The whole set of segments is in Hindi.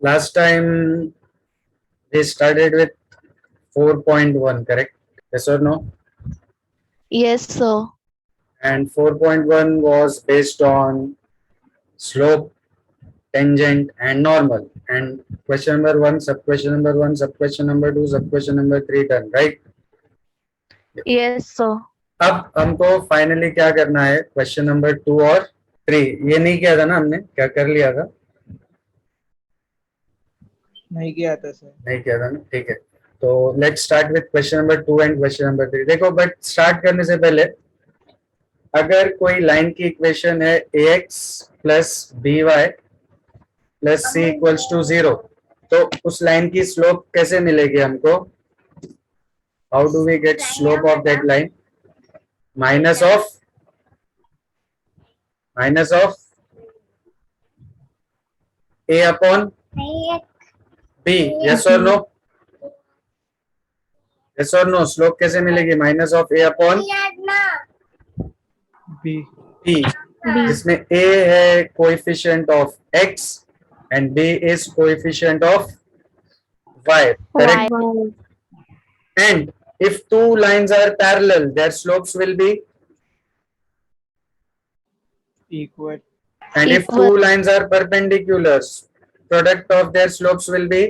Last time we started with 4.1, correct? Yes or no? Yes, sir. And 4.1 was based on slope, tangent, and normal. And question number one, sub question number one, sub question number two, sub question number three done, right? Yes, sir. अब हमको फाइनली क्या करना है, क्वेश्चन नंबर टू और थ्री. ये नहीं किया था ना हमने, क्या कर लिया था? नहीं किया था सर. नहीं किया था ना, ठीक है. तो let's start with question number two and question number three. देखो, बट स्टार्ट करने से पहले अगर कोई लाइन की इक्वेशन है ax plus B Y plus C equals to 0, तो उस लाइन की स्लोप कैसे मिलेगी हमको? How do we get slope of that line? Minus of a upon b. Yes और नो? यस और नो? स्लोप कैसे मिलेगी? Minus of a upon B. b, जिसमें a है coefficient of x and b is coefficient of y, correct? Y. And if two lines are parallel, their slopes will be, Equal. and if Equal. two lines are perpendicular, product of their slopes will be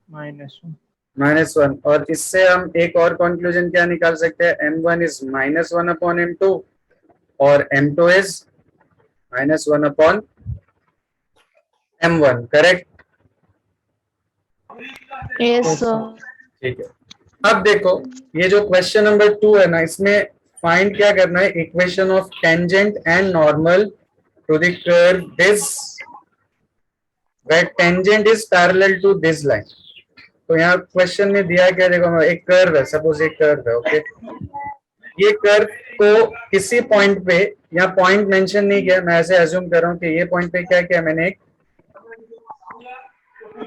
-1. -1. और इससे हम एक और कंक्लूजन क्या निकाल सकते हैं? m1 is -1 upon m2 और m2 is -1 upon m1, correct? Yes, sir. ठीक है. अब देखो, ये जो क्वेश्चन नंबर टू है ना, इसमें फाइंड क्या करना है? Equation of tangent and normal to the curve this where tangent is parallel to this line. तो यहाँ क्वेश्चन में दिया क्या? देखो, एक कर्व है, सपोज एक कर्व है, ओके. ये कर्व को किसी पॉइंट पे, यहाँ पॉइंट मेंशन नहीं किया, मैं ऐसे अज्यूम कर रहा हूँ कि ये पॉइंट पे क्या किया मैंने, एक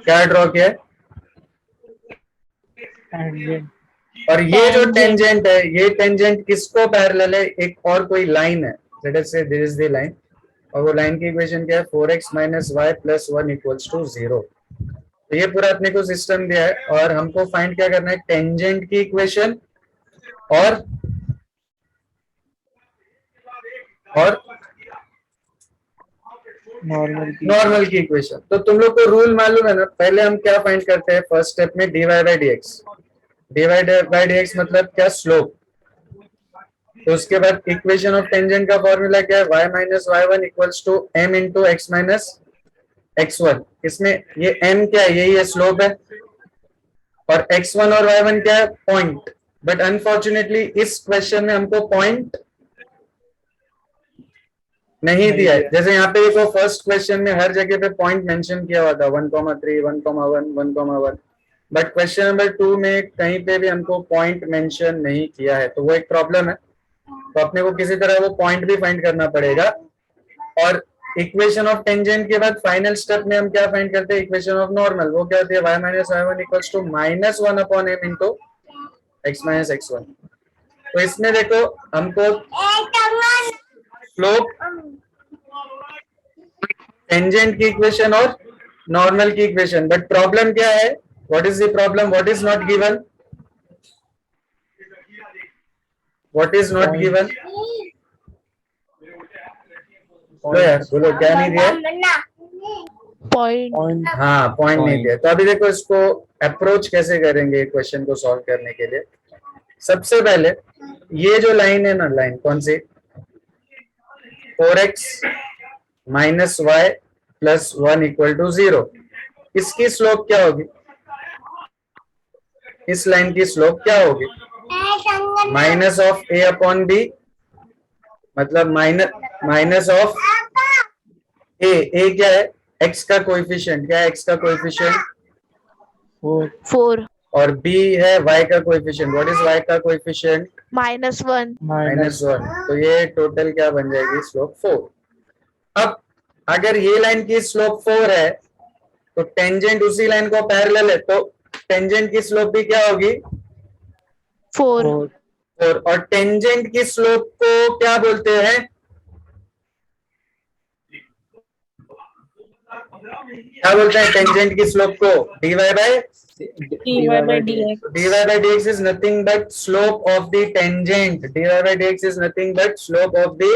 क्या ड्रॉ किया है? Tangent. और ये जो Tangent. टेंजेंट है, ये टेंजेंट किसको पैरेलल है? एक और कोई लाइन है, लेट अस से दिस इज द लाइन, और वो लाइन की इक्वेशन क्या है? 4x minus Y plus 1 equals to 0. तो ये पूरा अपने को सिस्टम दिया है और हमको फाइंड क्या करना है? टेंजेंट की इक्वेशन और नॉर्मल की इक्वेशन. तो तुम लोग को रूल मालूम है ना? पहले हम क्या फाइंड करते हैं फर्स्ट स्टेप में? dy by dx. dy by dx मतलब क्या? स्लोप. तो उसके बाद इक्वेशन ऑफ टेंजेंट का फॉर्मूला क्या है? y minus Y one equals to m into x minus x1. इसमें ये m क्या है? यही है, स्लोप है. और x1 और y1 क्या है? पॉइंट. बट अनफॉर्चुनेटली इस क्वेश्चन में हमको पॉइंट नहीं दिया है. जैसे यहाँ पे देखो, फर्स्ट क्वेश्चन में हर जगह पे पॉइंट मेंशन किया हुआ था, 1,3, 1,1, 1,1. बट क्वेश्चन नंबर टू में कहीं पे भी हमको पॉइंट मेंशन नहीं किया है, तो वो एक प्रॉब्लम है. तो अपने को किसी तरह वो पॉइंट भी फाइंड करना पड़ेगा. और इक्वेशन ऑफ टेंजेंट के बाद फाइनल स्टेप में हम क्या फाइंड करते हैं? Equation of normal. वो क्या होती है? y minus Y one equals to -1 upon m into x minus x1. तो इसमें देखो, हमको स्लोप, टेंजेंट की इक्वेशन और नॉर्मल की इक्वेशन. बट प्रॉब्लम क्या है? What is the problem? What is not given? What is not given? बोलो यार, बोलो, क्या नहीं दिया? Point. हाँ, पॉइंट नहीं दिया. तो अभी देखो, इसको अप्रोच कैसे करेंगे क्वेश्चन को सॉल्व करने के लिए. सबसे पहले ये जो लाइन है ना, लाइन कौन सी? 4x minus Y plus 1 equal to 0. इसकी स्लोप क्या होगी? इस लाइन की स्लोप क्या होगी? Minus of a upon b, मतलब माइनस ऑफ a क्या है? x का कोएफिशिएंट. क्या है x का कोएफिशिएंट? 4. और b है y का कोएफिशिएंट. व्हाट इज y का कोएफिशिएंट? -1. -1. तो ये टोटल क्या बन जाएगी? स्लोप 4. अब अगर ये लाइन की स्लोप 4 है, तो टेंजेंट उसी लाइन को पैरेलल है, तो टेंजेंट की स्लोप भी क्या होगी? 4. 4. और टेंजेंट की स्लोप को क्या बोलते हैं? क्या बोलते हैं टेंजेंट की स्लोप को? dy by dy by dx. dy by dx is nothing but slope of the tangent. dy by dx is nothing but slope of the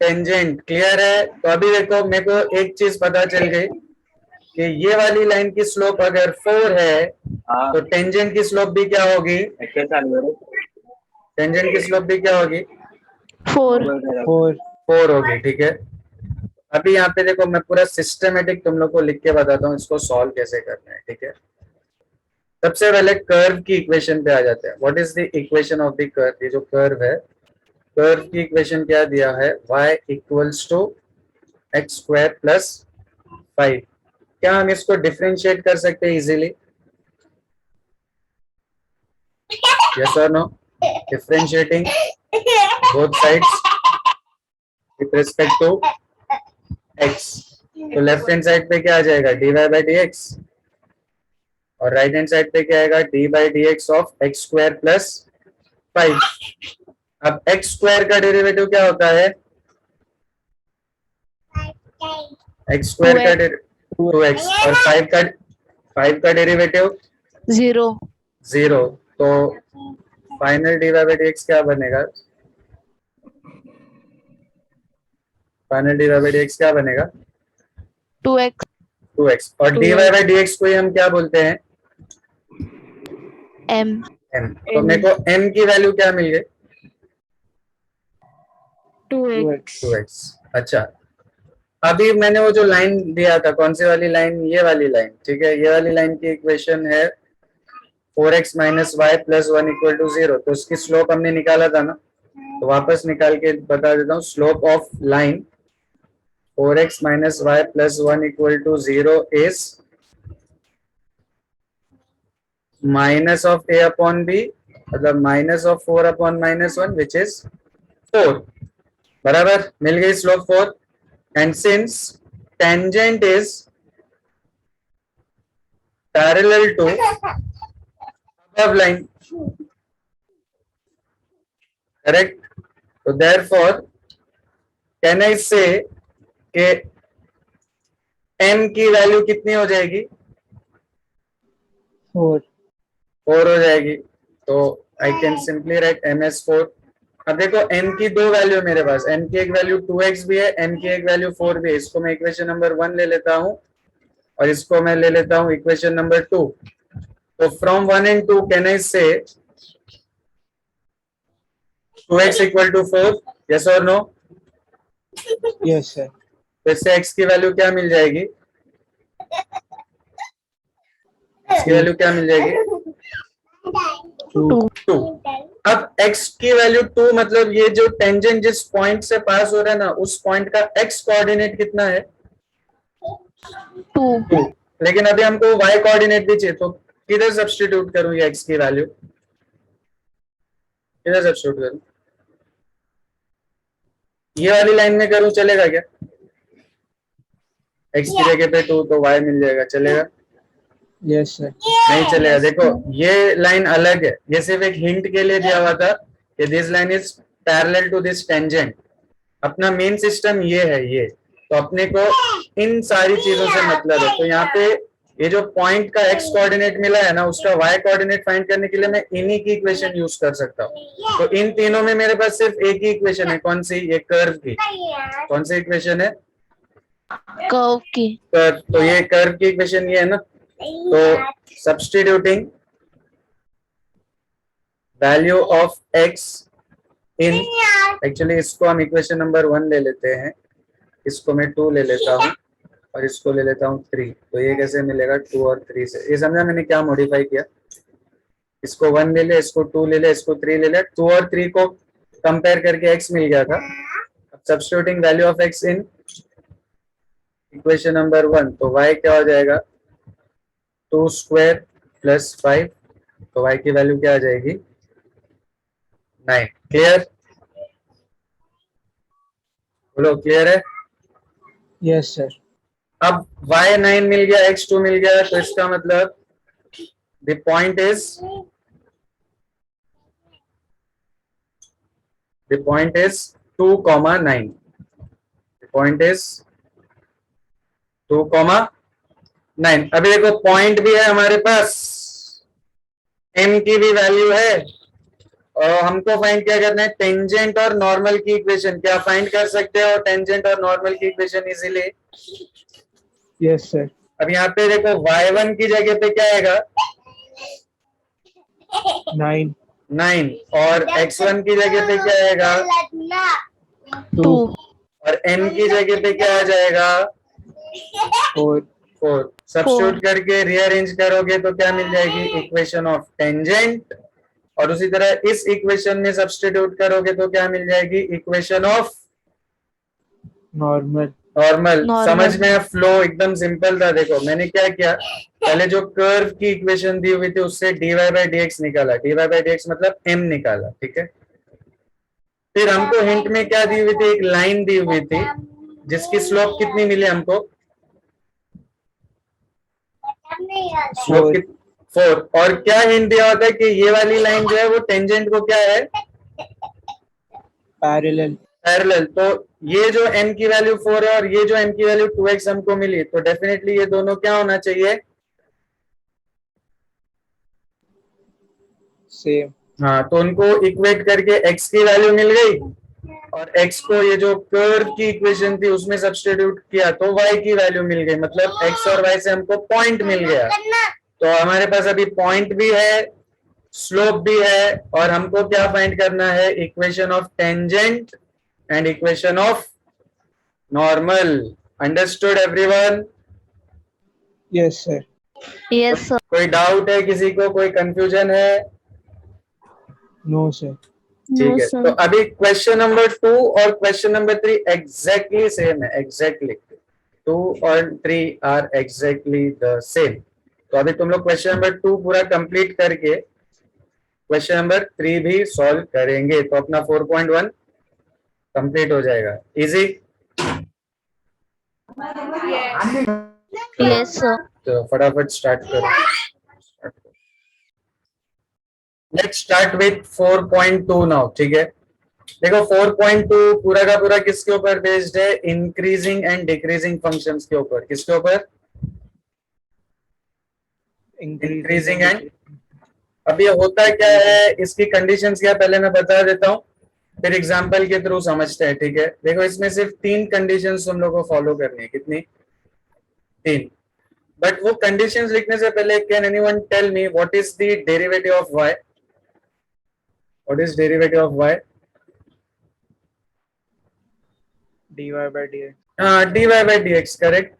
tangent. Clear है? तो अभी देखो मेरे को एक चीज पता चल गई कि ये वाली लाइन की स्लोप अगर 4 है तो टेंजेंट की स्लोप भी क्या होगी? टेंजेंट की स्लोप भी क्या होगी? 4. 4 होगी। ठीक है, अभी यहाँ पे देखो मैं पूरा सिस्टमेटिक तुम लोग को लिख के बताता हूँ इसको सॉल्व कैसे करना है। ठीक है, सबसे पहले कर्व की इक्वेशन पे आ जाते हैं। What is the equation of the curve? ये जो कर्व है, कर्व की इक्वेशन क्या दिया है? y equals to X square plus 5। क्या हम इसको डिफरेंशिएट कर सकते हैं इजीली? यस और no? Differentiating both sides with respect to x, तो लेफ्ट हैंड साइड पे क्या आ जाएगा? dy बाई dx, और राइट हैंड साइड पे क्या आएगा? d by dx of X square plus 5। अब एक्स स्क्वायर का डेरिवेटिव क्या होता है? एक्स स्क्वायर का 2x, और 5 का डेरिवेटिव 0. 0। तो फाइनल dy बाई dx क्या बनेगा? फाइनल dy बाई dx क्या बनेगा? 2x. 2x, और dy बाई dx को ही हम क्या बोलते हैं? m. m। तो मेरे को m की वैल्यू क्या मिल गई? 2x. 2x। अच्छा, अभी मैंने वो जो लाइन दिया था, कौन सी वाली लाइन? ये वाली लाइन। ठीक है, ये वाली लाइन की इक्वेशन है 4x minus Y plus 1 equal to 0। तो उसकी स्लोप हमने निकाला था ना, तो वापस निकाल के बता देता हूँ। Slope of line 4x minus Y plus 1 equal to 0 is minus of a upon b, मतलब minus of 4 upon minus 1 which is 4। बराबर, मिल गई slope 4। And since tangent is parallel to above line, correct? So therefore can I say कि m की वैल्यू कितनी हो जाएगी? 4 4 हो जाएगी। तो I can simply write m as 4। अब देखो m की दो वैल्यू मेरे पास, m की एक वैल्यू 2x भी है, m की एक वैल्यू 4 भी है। इसको मैं इक्वेशन नंबर 1 ले लेता हूँ और इसको मैं ले लेता हूँ इक्वेशन नंबर 2। तो फ्रॉम 1 and 2 कैन आई से 2x इक्वल टू 4? यस और नो? Yes sir. तो इससे x की वैल्यू क्या मिल जाएगी? x की वैल्यू क्या मिल जाएगी? 2। अब x की वैल्यू 2, मतलब ये जो टेंजेंट जिस पॉइंट से पास हो रहा है ना, उस पॉइंट का x कोऑर्डिनेट कितना है? 2. लेकिन अभी हमको y कोऑर्डिनेट भी चाहिए, तो किधर सब्स्टिट्यूट करूं ये x की वैल्यू? किधर सब्स्टिट्यूट करूं? ये वाली लाइन में करूं, चलेगा क्या? x की जगह पे 2 तो y मिल जाएगा, चलेगा? Yes sir. नहीं चलेगा। देखो ये लाइन अलग है, ये सिर्फ एक हिंट के लिए दिया हुआ था कि this line is parallel to this tangent. अपना मेन सिस्टम ये है, ये तो अपने को इन सारी चीजों से मतलब है। तो यहाँ पे ये जो पॉइंट का x कोऑर्डिनेट मिला है ना, उसका y कोऑर्डिनेट फाइंड करने के लिए मैं इन्हीं की इक्वेशन यूज कर सकता हूँ। तो इन तीनों में मेरे पास सिर्फ एक ही इक्वेशन है, कौन सी? ये कर्व की। कौन सी इक्वेशन है? कर्व की. कर्व। तो ये कर्व की इक्वेशन ये है ना, तो substituting value of x in, actually इसको हम इक्वेशन नंबर 1 ले लेते हैं, इसको मैं 2 ले लेता हूँ और इसको ले लेता हूँ 3। तो ये कैसे मिलेगा? 2 और 3 से। ये समझा मैंने क्या मॉडिफाई किया? इसको 1 ले ले, इसको 2 ले ले, इसको 3 ले ले। 2 और 3 को कंपेयर करके x मिल गया था। अब substituting value of x in equation number 1, तो y क्या हो जाएगा? 2 स्क्वायर प्लस 5, तो y की वैल्यू क्या आ जाएगी? 9। क्लियर? बोलो क्लियर है? Yes sir. अब y 9 मिल गया, x 2 मिल गया, तो इसका मतलब the point is 2, 9। The point is 2,9। अभी देखो पॉइंट भी है हमारे पास, m की भी वैल्यू है, और हमको फाइंड क्या करना है, टेंजेंट और नॉर्मल की इक्वेशन। क्या फाइंड कर सकते हो टेंजेंट और नॉर्मल की इक्वेशन इजीली? Yes, sir. अब यहाँ पे देखो y1 की जगह पे क्या आएगा, 9, 9, और x1 की जगह पे क्या आएगा, 2, 2 और m की जगह पे क्या आ जाएगा, 4. 4। सब्स्टिट्यूट करके रीअरेंज करोगे तो क्या मिल जाएगी, इक्वेशन ऑफ टेंजेंट, और उसी तरह इस इक्वेशन में सब्स्टिट्यूट करोगे तो क्या मिल जाएगी, equation of Normal. Normal. Normal. समझ में? फ्लो एकदम सिंपल था। देखो मैंने क्या किया, पहले जो कर्व की इक्वेशन दी हुई थी उससे dy बाई dx निकाला, dy बाई dx मतलब m निकाला, ठीक है। फिर हमको हिंट में क्या दी हुई थी, एक लाइन दी हुई थी जिसकी स्लोप कितनी मिली हमको, स्लोप 4। और क्या हिंट दिया होता है कि ये वाली लाइन जो है वो टेंजेंट को क्या है, Parallel. पैरेलल। तो ये जो m की वैल्यू 4 है और ये जो m की वैल्यू 2x हमको मिली, तो डेफिनेटली ये दोनों क्या होना चाहिए, Same. हाँ। तो उनको इक्वेट करके x की वैल्यू मिल गई, और x को ये जो कर्व की इक्वेशन थी उसमें सब्स्टिट्यूट किया तो y की वैल्यू मिल गई, मतलब x और y से हमको पॉइंट मिल गया। तो हमारे पास अभी पॉइंट भी है, स्लोप भी है, और हमको क्या फाइंड करना है, equation of tangent and equation of normal. Understood everyone? Yes, sir. yes sir कोई डाउट है किसी को, कोई कंफ्यूजन है? No, sir. ठीक no है, sir तो अभी क्वेश्चन नंबर 2 और क्वेश्चन नंबर 3 एग्जैक्टली सेम है, एग्जैक्टली 2 और 3 आर एग्जैक्टली द सेम। तो अभी तुम लोग क्वेश्चन नंबर 2 पूरा कंप्लीट करके क्वेश्चन नंबर 3 भी सॉल्व करेंगे, तो अपना 4.1 कंप्लीट हो जाएगा। इजी? yes sir तो फटाफट स्टार्ट करो। लेट्स स्टार्ट विथ 4.2 नाउ, ठीक है। देखो 4.2 पूरा का पूरा किसके ऊपर बेस्ड है, इंक्रीजिंग एंड डिक्रीजिंग फंक्शंस के ऊपर। किसके ऊपर? Increasing and. अब ये होता क्या है, इसकी कंडीशंस क्या, पहले मैं बता देता हूँ, फिर एग्जांपल के थ्रू समझते हैं, ठीक है। देखो इसमें सिर्फ 3 कंडीशंस तुम लोग को फॉलो करनी है। कितनी? 3। बट वो कंडीशंस लिखने से पहले can anyone tell me what is the derivative of y? What is derivative of y? dy by dx. dy by dx, correct.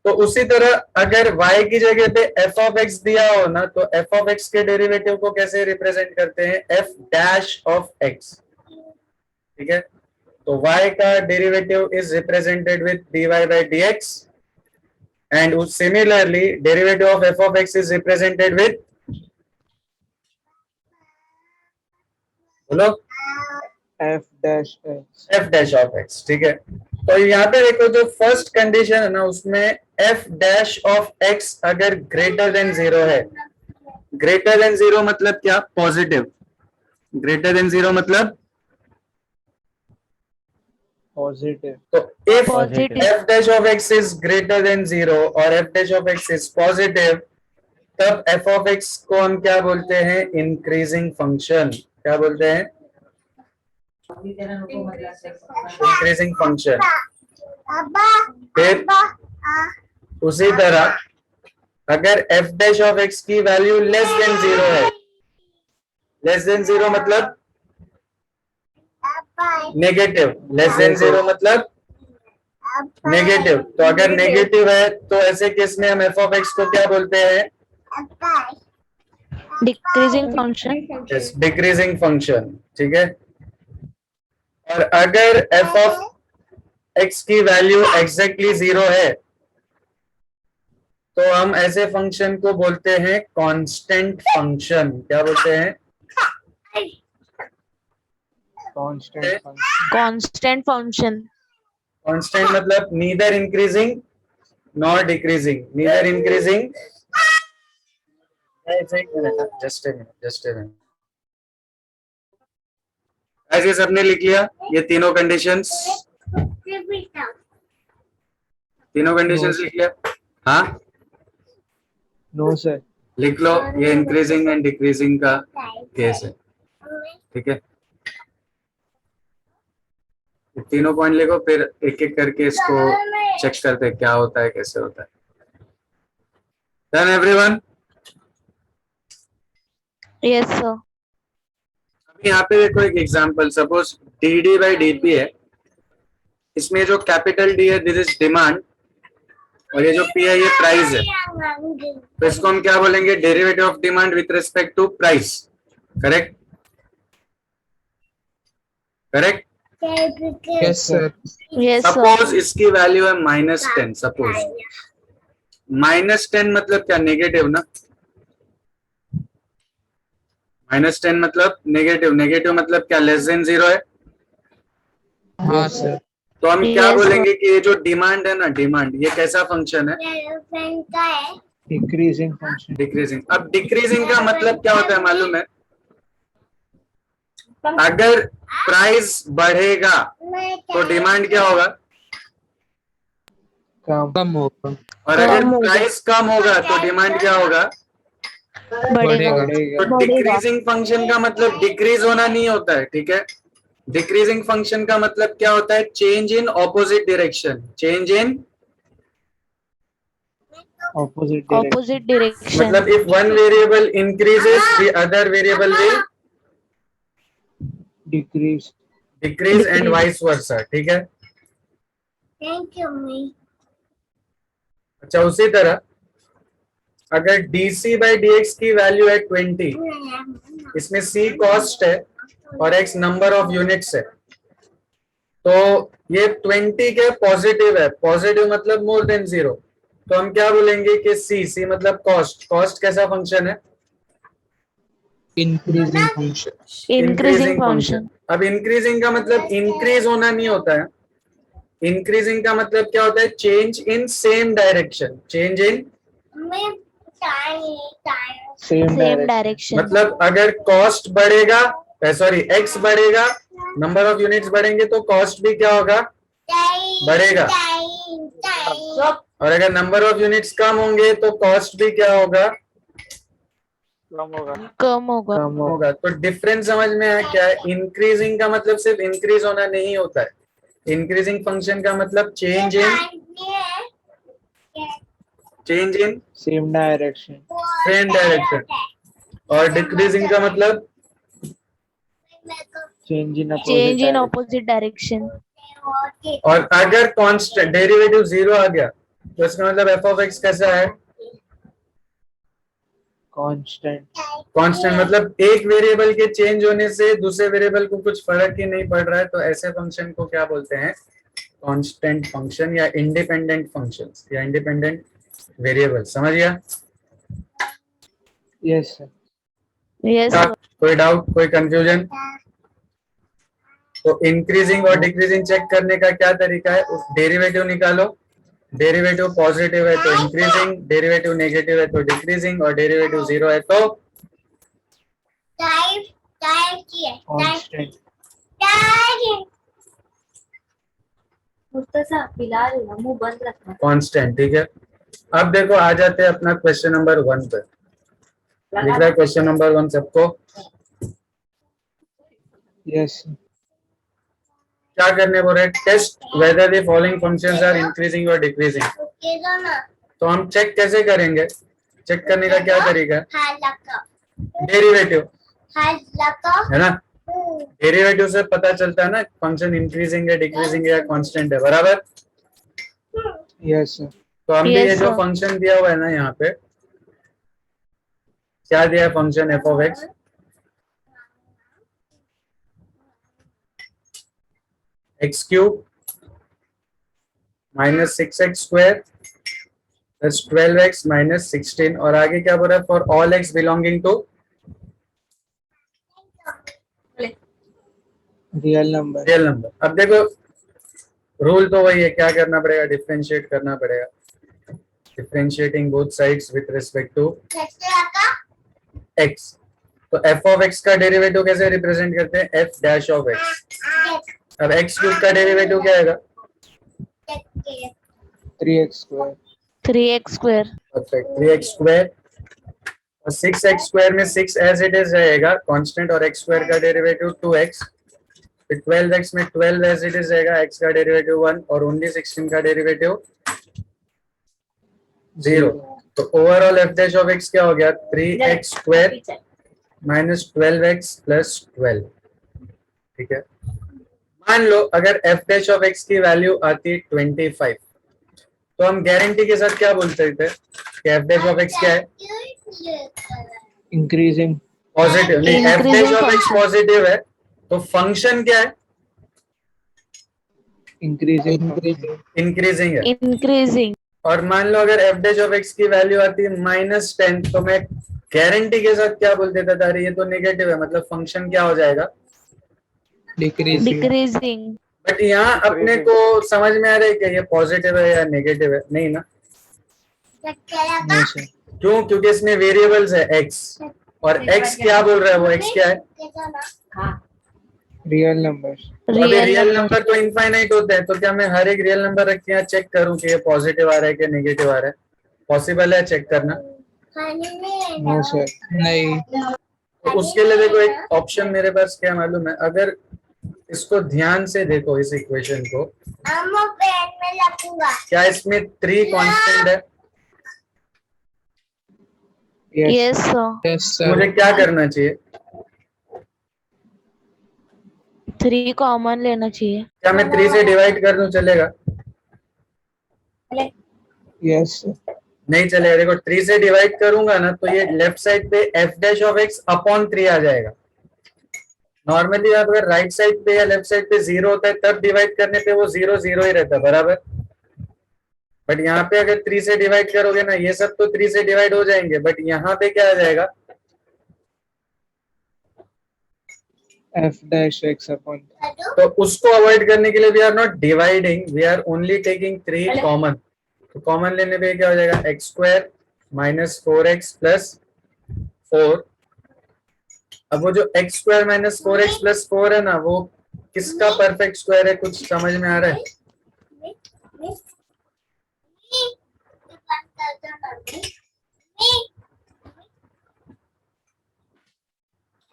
तो उसी तरह अगर y की जगह पे f ऑफ x दिया हो ना, तो f ऑफ x के डेरिवेटिव को कैसे रिप्रेजेंट करते हैं, f डैश ऑफ x, ठीक है। तो y का derivative is represented with dy by dx, and similarly derivative of f of x is represented with, बोलो, F dash x. f dash of x, ठीक है। तो यहाँ पे देखो जो फर्स्ट कंडीशन है ना, उसमें f डैश ऑफ x अगर ग्रेटर देन 0 है, ग्रेटर देन 0 मतलब क्या, पॉजिटिव। ग्रेटर देन 0 मतलब, Positive. तो if positive f dash of x is greater than 0 और f dash of x is positive, तब f of x को हम क्या बोलते हैं, इंक्रीजिंग फंक्शन। क्या बोलते हैं, इंक्रीजिंग फंक्शन। फिर उसी तरह अगर f dash of x की वैल्यू लेस देन 0 है, लेस देन 0 मतलब नेगेटिव, लेस देन 0 मतलब नेगेटिव। तो अगर नेगेटिव है तो ऐसे केस में हम f of x को क्या बोलते हैं, decreasing function डिक्रीजिंग फंक्शन, ठीक है। और अगर f of x की वैल्यू एग्जैक्टली 0 है, तो हम ऐसे फंक्शन को बोलते हैं कांस्टेंट फंक्शन। क्या बोलते हैं, Constant function. constant function constant मतलब neither increasing nor decreasing, neither increasing. एक minute, just a minute, just a minute. ऐसे सबने लिख लिया ये तीनों कंडीशंस? तीनों कंडीशंस No, लिख लिया? हाँ, no sir. लिख लो, ये इंक्रीजिंग एंड डिक्रीजिंग का केस है, ठीक है? ये तीनों पॉइंट लिखो, फिर एक एक करके इसको चेक करते हैं क्या होता है, कैसे होता है। Done everyone? Yes, sir. अभी यहाँ पे देखो एक example, suppose D D by D P है, इसमें जो कैपिटल डी है दिस इज डिमांड, और ये जो पी है ये प्राइस है, तो इसको हम क्या बोलेंगे? Derivative of demand with respect to price, correct? Correct? Yes sir. Yes, sir. Suppose इसकी वैल्यू है -10, सपोज -10 मतलब क्या? नेगेटिव ना, -10 मतलब नेगेटिव, नेगेटिव मतलब क्या? लेस देन 0 है। हाँ sir. तो हम क्या Yes, बोलेंगे कि ये जो डिमांड है ना, डिमांड, ये कैसा फंक्शन है? Decreasing function. डिक्रीजिंग। अब डिक्रीजिंग का मतलब क्या होता है मालूम है? अगर प्राइस बढ़ेगा तो डिमांड क्या होगा, कम होगा. और अगर कम होगा। प्राइस कम होगा तो डिमांड क्या होगा? बढ़ेगा। बढ़ेगा. तो डिक्रीजिंग फंक्शन का मतलब डिक्रीज होना नहीं होता है, ठीक है? डिक्रीजिंग फंक्शन का मतलब क्या होता है? Change in opposite direction, change in Opposite direction. Opposite direction. मतलब if one variable increases the other variable will Decrease. Decrease and Decrease. Vice versa, ठीक है? Thank you, me. अच्छा, उसी तरह अगर dc बाई dx की वैल्यू है 20, इसमें c कॉस्ट है और x नंबर ऑफ यूनिट्स है, तो ये 20 के पॉजिटिव है, पॉजिटिव मतलब मोर देन 0, तो हम क्या बोलेंगे कि c मतलब कॉस्ट, कॉस्ट कैसा फंक्शन है? Increasing function. Increasing function. अब इंक्रीजिंग का मतलब इंक्रीज होना नहीं होता है, इंक्रीजिंग का मतलब क्या होता है? Change in same direction, change in Same Same direction. direction. मतलब अगर कॉस्ट बढ़ेगा, सॉरी एक्स बढ़ेगा, नंबर ऑफ यूनिट्स बढ़ेंगे तो कॉस्ट भी क्या होगा? बढ़ेगा। और अगर नंबर ऑफ यूनिट्स कम होंगे तो कॉस्ट भी क्या होगा? कम होगा. कम होगा। कम होगा. होगा। तो डिफरेंस समझ में आया क्या है? इंक्रीजिंग का मतलब सिर्फ इंक्रीज होना नहीं होता है, इंक्रीजिंग फंक्शन का मतलब change in Same direction. Same direction, और डिक्रीजिंग का मतलब Change in opposite Change in direction. opposite direction. और अगर कांस्टेंट डेरिवेटिव 0 आ गया तो इसका मतलब एफ ऑफ एक्स कैसा है? Constant. कांस्टेंट मतलब एक वेरिएबल के चेंज होने से दूसरे वेरिएबल को कुछ फर्क ही नहीं पड़ रहा है, तो ऐसे फंक्शन को क्या बोलते हैं? कांस्टेंट फंक्शन या इंडिपेंडेंट फंक्शंस या इंडिपेंडेंट वेरिएबल। समझ गया? Yes sir. Yes, क्या sir. कोई डाउट, कोई कंफ्यूजन? तो इंक्रीजिंग और डिक्रीजिंग चेक करने का क्या तरीका है? डेरिवेटिव निकालो, डेरिवेटिव पॉजिटिव है तो इंक्रीजिंग, डेरिवेटिव नेगेटिव है तो डिक्रीजिंग, और डेरिवेटिव 0 है तो Constant. मुंह बंद रखना। कांस्टेंट, ठीक है? अब देखो आ जाते हैं अपना क्वेश्चन नंबर 1 पर। लिख रहा है क्वेश्चन नंबर 1 सबको? Yes sir. क्या करने बोल रहे हैं? Test whether the following functions are increasing और डिक्रीजिंग। तो हम चेक कैसे करेंगे? चेक करने का क्या तरीका है? डेरिवेटिव है ना, डेरिवेटिव से पता चलता है ना फंक्शन इंक्रीजिंग है, डिक्रीजिंग है या कांस्टेंट है, बराबर? Yes sir. तो हम भी Yes, ये जो sir. फंक्शन दिया हुआ है ना, यहाँ पे क्या दिया है? Function f of x x cube minus 6x square plus 12x minus 16, और आगे क्या बोल रहा है? For all x belonging to Real number. Real number. अब देखो रूल तो वही है, क्या करना पड़ेगा? डिफरेंशिएट करना पड़ेगा, differentiating both sides with respect to x. तो एफ ऑफ एक्स का डेरिवेटिव कैसे रिप्रेजेंट करते हैं? F dash of x. अब एक्स क्यूब का डेरिवेटिव क्या आएगा? 3x square. 3x square. Perfect, 3x square और 6x स्क्वायर में 6 एज इट इज रहेगा कांस्टेंट और x स्क्वायर का डेरिवेटिव 2x, फिर 12x में 12 एज इट इज रहेगा, x का डेरिवेटिव 1 और ओनली 16 का डेरिवेटिव 0। तो overall f dash of x क्या हो गया, 3x square minus 12x plus 12। ठीक है, मान लो अगर f डैश ऑफ x की वैल्यू आती 25, तो हम गारंटी के साथ क्या बोलते थे कि f डैश ऑफ x क्या है, Increasing. पॉजिटिव। नहीं, f Increasing dash of x function. Positive है तो फंक्शन क्या है, Increasing. इंक्रीजिंग है। Increasing. और मान लो अगर f डैश ऑफ x की वैल्यू आती है -10, तो मैं गारंटी के साथ क्या बोल देता था, अरे ये तो नेगेटिव है, मतलब फंक्शन क्या हो जाएगा, Decreasing. Decreasing. बट यहाँ अपने को समझ में आ रहा है कि ये पॉजिटिव है या नेगेटिव है, नहीं ना? No, sir. क्यों? क्योंकि इसमें वेरिएबल्स है x और x क्या बोल रहा है, वो x क्या है, Real numbers. अभी Real रियल number. नंबर तो इनफाइनाइट होते हैं, तो क्या मैं हर एक रियल नंबर रख के यहाँ चेक करूँ कि ये पॉजिटिव आ रहा है कि नेगेटिव आ रहा है? पॉसिबल है चेक करना? No, sir. नहीं. तो उसके लिए देखो एक ऑप्शन मेरे पास क्या मालूम है, अगर इसको ध्यान से देखो इस इक्वेशन को, क्या इसमें 3 कांस्टेंट है? Yes. Yes, sir. Yes, sir. मुझे क्या करना चाहिए, 3 कॉमन लेना चाहिए. क्या मैं 3 से डिवाइड कर दूं, चलेगा? Yes, sir. नहीं चलेगा। देखो 3 से डिवाइड करूंगा ना तो ये लेफ्ट साइड पे f dash of x upon 3 आ जाएगा। नॉर्मली अगर राइट साइड पे या लेफ्ट साइड पे 0 होता है तब डिवाइड करने पे वो 0 0 ही रहता है, बराबर। बट यहाँ पे अगर 3 से डिवाइड करोगे ना, ये सब तो 3 से डिवाइड हो जाएंगे, बट यहाँ पे क्या आ जाएगा, F dash x upon. तो उसको अवॉइड करने के लिए we are not dividing, we are only taking 3 common. तो कॉमन लेने पे क्या हो जाएगा, x square minus 4x plus 4। अब वो जो x square minus 4x plus 4 है ना, वो किसका परफेक्ट स्क्वायर है, कुछ समझ में आ रहा है?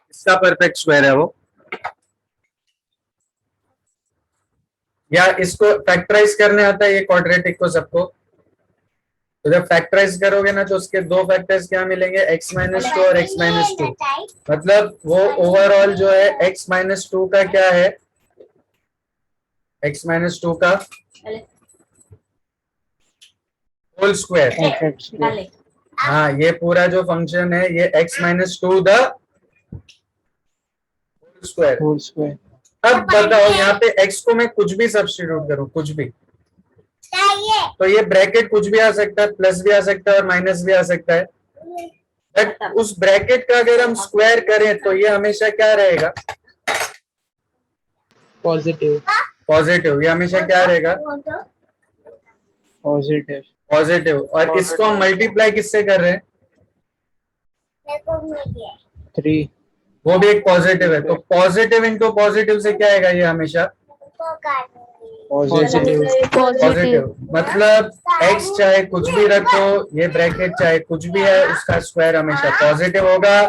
किसका परफेक्ट स्क्वायर है वो? या इसको फैक्टराइज करने आता है ये क्वाड्रेटिक को सबको? तो जब फैक्टराइज करोगे ना तो उसके 2 फैक्टर्स क्या मिलेंगे, x माइनस 2 और x माइनस 2। मतलब वो ओवरऑल जो है x माइनस 2 का क्या है, x माइनस 2 का होल स्क्वायर। Perfect square. हाँ, ये पूरा जो फंक्शन है ये x minus 2 the whole square. Whole square. अब बताओ यहाँ पे x को मैं कुछ भी सब्स्टिट्यूट करूँ, कुछ भी, तो ये ब्रैकेट कुछ भी आ सकता है, प्लस भी आ सकता है और माइनस भी आ सकता है। बट उस ब्रैकेट का अगर हम स्क्वायर करें तो ये हमेशा क्या रहेगा, Positive. पॉजिटिव। ये हमेशा क्या रहेगा, Positive. पॉजिटिव। और इसको हम मल्टीप्लाई किससे कर रहे हैं, 3. वो भी एक पॉजिटिव है। तो पॉजिटिव इंटू पॉजिटिव से क्या आएगा, ये हमेशा Positive. पॉजिटिव। मतलब x चाहे कुछ भी रखो, ये ब्रैकेट चाहे कुछ भी है, उसका स्क्वायर हमेशा पॉजिटिव होगा।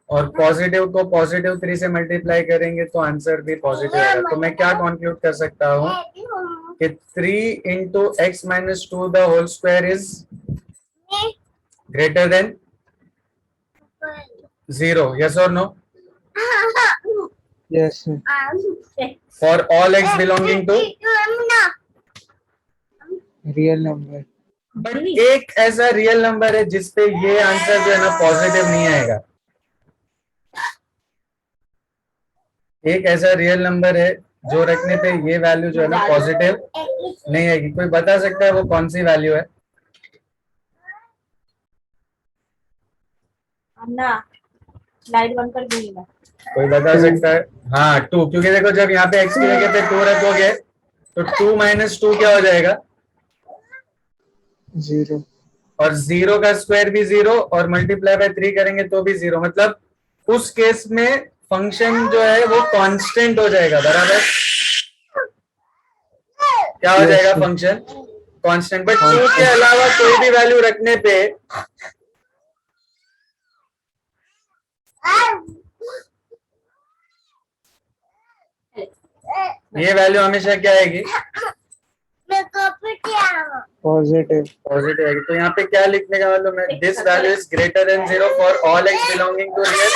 और पॉजिटिव को पॉजिटिव 3 से मल्टीप्लाई करेंगे तो आंसर भी पॉजिटिव आएगा। तो मैं क्या कंक्लूड कर सकता हूँ कि 3 into x minus 2 the whole square is greater than 0। Yes और no? Yes, sir. For all x belonging to, Real number. But एक ऐसा रियल नंबर है जिसपे ये आंसर जो है ना पॉजिटिव नहीं आएगा। एक ऐसा रियल नंबर है जो रखने पे ये वैल्यू जो है ना पॉजिटिव नहीं आएगी। कोई बता सकता है वो कौन सी वैल्यू है? लाइट बंद कर दूंगी मैं। कोई बता सकता है? हाँ 2, क्योंकि देखो जब यहाँ पे x की जगह पे 2 रखोगे तो 2 माइनस 2 क्या हो जाएगा, 0. और 0 का स्क्वायर भी 0 और मल्टीप्लाई बाय 3 करेंगे तो भी 0। मतलब उस केस में फंक्शन जो है वो कांस्टेंट हो जाएगा, बराबर। क्या हो Yes, जाएगा sir. फंक्शन? कांस्टेंट, बट 2 के अलावा कोई भी वैल्यू रखने पे ये वैल्यू हमेशा क्या आएगी? पॉजिटिव। पॉजिटिव आएगी। तो यहाँ पे क्या लिखने का मतलब है? This value is greater than 0 for all x belonging to real.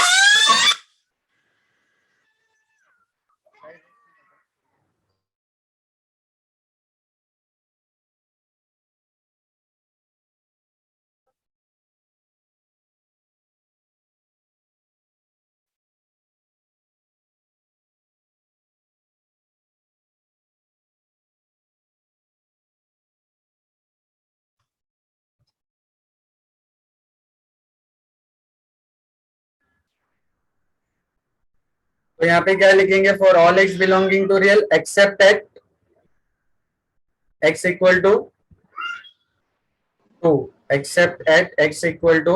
तो यहाँ पे क्या लिखेंगे? For all x belonging to real except at x equal to 2, except at x equal to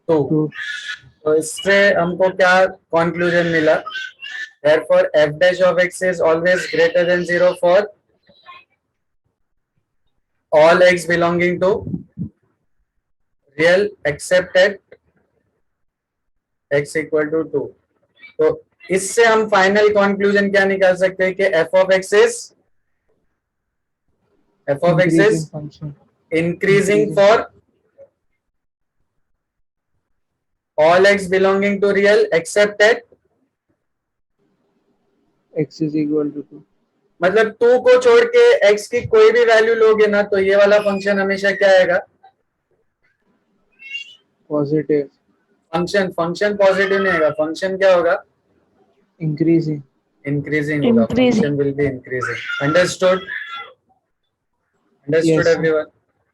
2। तो इससे हमको क्या कंक्लूजन मिला? Therefore, f dash of x is always greater than 0 for all x belonging to real except at x equal to 2। तो इससे हम फाइनल कंक्लूजन क्या निकाल सकते हैं कि f of x is function increasing for all x belonging to real except at x is equal to 2। मतलब 2 को छोड़ के x की कोई भी वैल्यू लोगे ना तो ये वाला फंक्शन हमेशा क्या आएगा? पॉजिटिव। फंक्शन पॉजिटिव नहीं आएगा, फंक्शन क्या होगा? इंक्रीजिंग। इंक्रीजिंग होगा, function will be increasing. Understood Yes, sir. Everyone?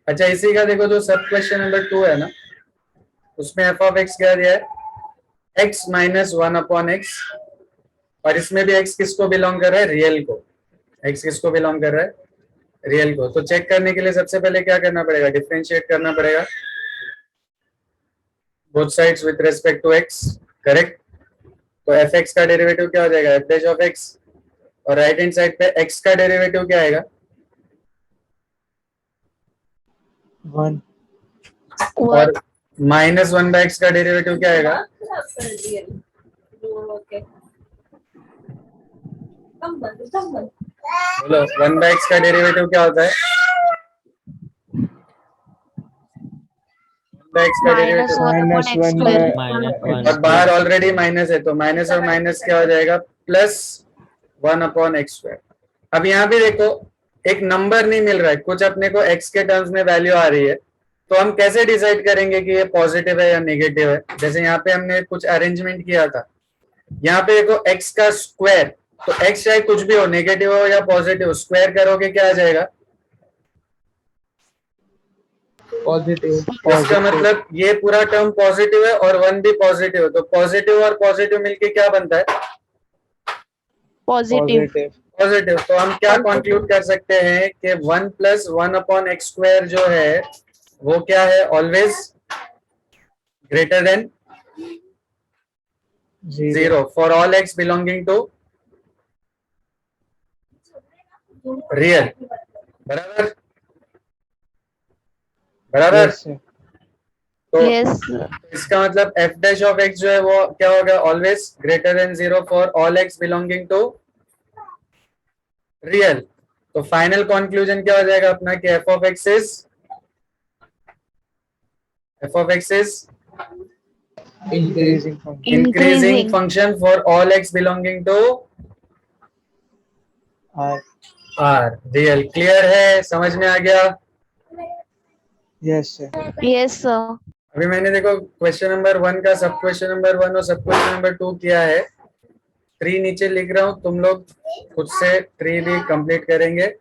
अच्छा, इसी का देखो जो सब क्वेश्चन नंबर 2 है ना, उसमें f of x क्या दिया है? x माइनस 1 अपॉन x, और इसमें भी x किसको बिलोंग कर रहा है? रियल को। x किसको बिलोंग कर रहा है? रियल को। तो चेक करने के लिए सबसे पहले क्या करना पड़ेगा? डिफरेंशिएट करना पड़ेगा both sides with respect to x, correct? तो fx का डेरिवेटिव क्या हो जाएगा? f dash of x, और राइट हैंड साइड पे x का डेरिवेटिव क्या आएगा? 1। और माइनस 1 बाय x का डेरिवेटिव क्या आएगा? बोलो, 1 बाय x का डेरिवेटिव क्या होता है? 1 बाय x का minus derivative, one upon x -1 square. by और बाहर ऑलरेडी माइनस है तो माइनस और माइनस क्या हो जाएगा? Plus 1 upon x square. अब यहाँ पे देखो, एक नंबर नहीं मिल रहा है, कुछ अपने को x के टर्म्स में वैल्यू आ रही है, तो हम कैसे डिसाइड करेंगे कि ये पॉजिटिव है या नेगेटिव है? जैसे यहाँ पे हमने कुछ अरेंजमेंट किया था, यहाँ पे देखो x का स्क्वायर, तो x चाहे कुछ भी हो, नेगेटिव हो या पॉजिटिव, स्क्वायर करोगे क्या आ जाएगा? पॉजिटिव। इसका मतलब ये पूरा टर्म पॉजिटिव है और 1 भी पॉजिटिव है, तो पॉजिटिव और पॉजिटिव मिलके क्या बनता है? पॉजिटिव। पॉजिटिव। तो हम क्या कंक्लूड कर सकते हैं कि 1 प्लस 1 अपॉन एक्स स्क्वायर जो है वो क्या है? Always greater than 0 for all x belonging to real. बराबर बराबर। Yes, sir. तो यस इसका मतलब f डैश ऑफ x जो है वो क्या होगा? Always greater than 0 for all x belonging to real. तो फाइनल कंक्लूजन क्या हो जाएगा अपना कि f of x is Increasing function। increasing function for all x belonging to R। R। Real. Clear है? समझ में आ गया? Yes, sir. Yes sir. अभी मैंने देखो क्वेश्चन नंबर 1 का सब क्वेश्चन नंबर 1 और सब क्वेश्चन नंबर 2 किया है। 3 नीचे लिख रहा हूँ, तुम लोग खुद से 3 भी कंप्लीट करेंगे,